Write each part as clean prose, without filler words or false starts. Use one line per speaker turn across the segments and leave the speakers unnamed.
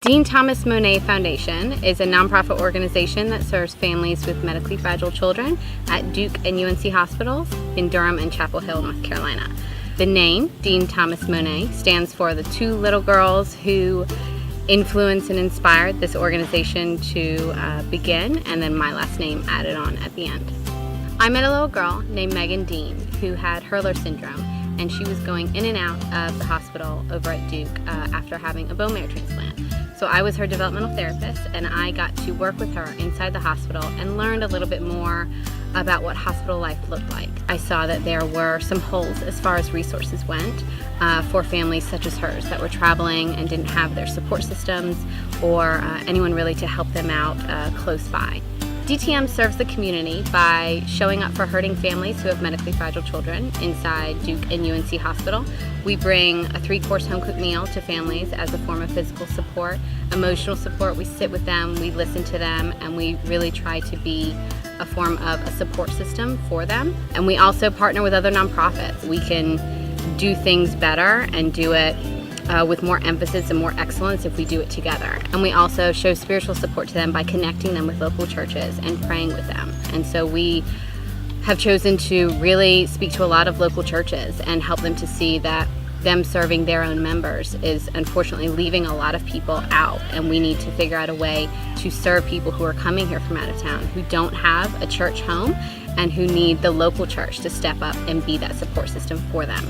Dean Thomas Monet Foundation is a nonprofit organization that serves families with medically fragile children at Duke and UNC hospitals in Durham and Chapel Hill, North Carolina. The name, Dean Thomas Monet, stands for the two little girls who influenced and inspired this organization to begin, and then my last name added on at the end. I met a little girl named Megan Dean who had Hurler syndrome, and she was going in and out of the hospital over at Duke after having a bone marrow transplant. So I was her developmental therapist, and I got to work with her inside the hospital and learned a little bit more about what hospital life looked like. I saw that there were some holes as far as resources went for families such as hers that were traveling and didn't have their support systems or anyone really to help them out close by. DTM serves the community by showing up for hurting families who have medically fragile children inside Duke and UNC Hospital. We bring a 3-course home-cooked meal to families as a form of physical support, emotional support. We sit with them, we listen to them, and we really try to be a form of a support system for them. And we also partner with other nonprofits. We can do things better and do it with more emphasis and more excellence if we do it together. And we also show spiritual support to them by connecting them with local churches and praying with them. And so we have chosen to really speak to a lot of local churches and help them to see that them serving their own members is unfortunately leaving a lot of people out, and we need to figure out a way to serve people who are coming here from out of town who don't have a church home and who need the local church to step up and be that support system for them.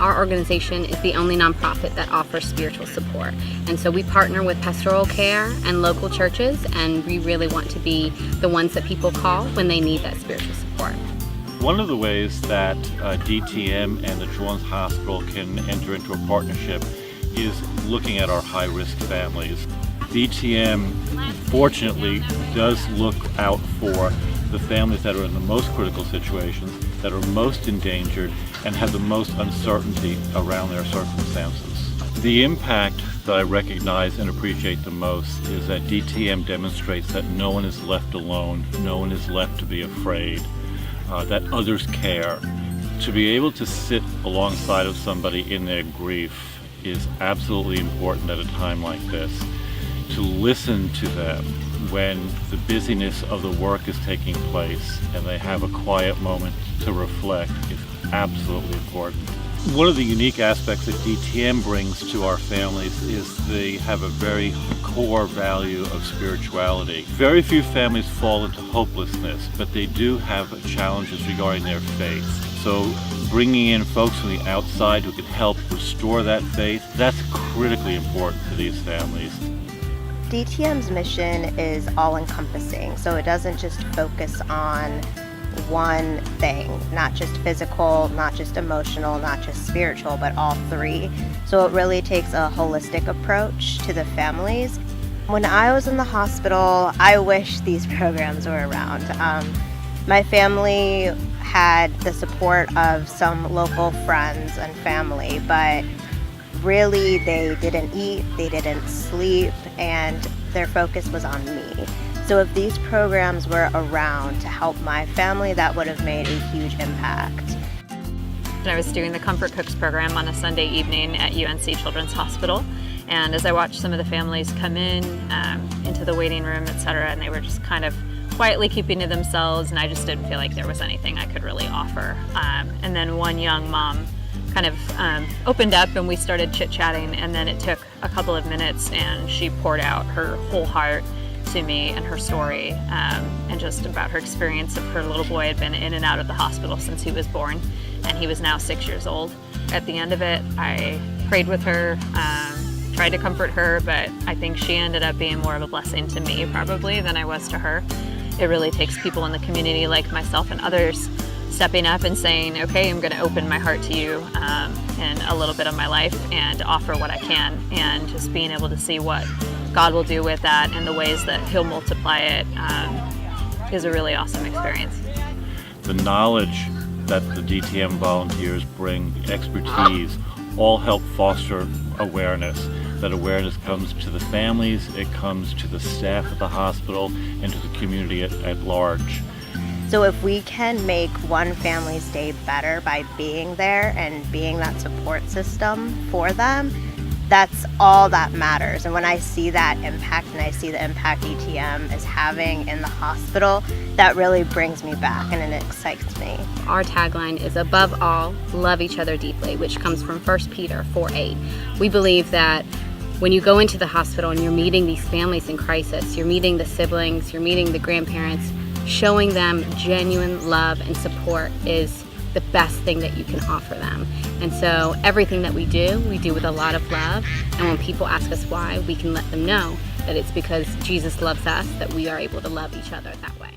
Our organization is the only nonprofit that offers spiritual support, and so we partner with pastoral care and local churches, and we really want to be the ones that people call when they need that spiritual support.
One of the ways that DTM and the Children's Hospital can enter into a partnership is looking at our high-risk families. DTM, fortunately, does look out for the families that are in the most critical situations, that are most endangered, and have the most uncertainty around their circumstances. The impact that I recognize and appreciate the most is that DTM demonstrates that no one is left alone, no one is left to be afraid, that others care. To be able to sit alongside of somebody in their grief is absolutely important at a time like this. To listen to them when the busyness of the work is taking place and they have a quiet moment to reflect is absolutely important. One of the unique aspects that DTM brings to our families is they have a very core value of spirituality. Very few families fall into hopelessness, but they do have challenges regarding their faith. So bringing in folks from the outside who can help restore that faith, that's critically important to these families.
DTM's mission is all-encompassing, so it doesn't just focus on one thing, not just physical, not just emotional, not just spiritual, but all three. So it really takes a holistic approach to the families. When I was in the hospital, I wish these programs were around. My family had the support of some local friends and family, but really they didn't eat, they didn't sleep, and their focus was on me. So if these programs were around to help my family, that would have made a huge impact.
I was doing the Comfort Cooks program on a Sunday evening at UNC Children's Hospital, and as I watched some of the families come in into the waiting room, etc., and they were just kind of quietly keeping to themselves, and I just didn't feel like there was anything I could really offer. And then one young mom kind of opened up and we started chit-chatting, and then it took a couple of minutes and she poured out her whole heart to me and her story, and just about her experience of her little boy had been in and out of the hospital since he was born, and he was now 6 years old. At the end of it, I prayed with her, tried to comfort her, but I think she ended up being more of a blessing to me probably than I was to her. It really takes people in the community like myself and others stepping up and saying, okay, I'm going to open my heart to you in a little bit of my life and offer what I can, and just being able to see what God will do with that and the ways that He'll multiply it is a really awesome experience.
The knowledge that the DTM volunteers bring, the expertise, all help foster awareness. That awareness comes to the families, it comes to the staff at the hospital, and to the community at large.
So if we can make one family's day better by being there and being that support system for them, that's all that matters. And when I see that impact and I see the impact DTM is having in the hospital, that really brings me back and it excites me.
Our tagline is above all, love each other deeply, which comes from 1 Peter 4:8. We believe that when you go into the hospital and you're meeting these families in crisis, you're meeting the siblings, you're meeting the grandparents, showing them genuine love and support is the best thing that you can offer them. And so everything that we do with a lot of love. And when people ask us why, we can let them know that it's because Jesus loves us that we are able to love each other that way.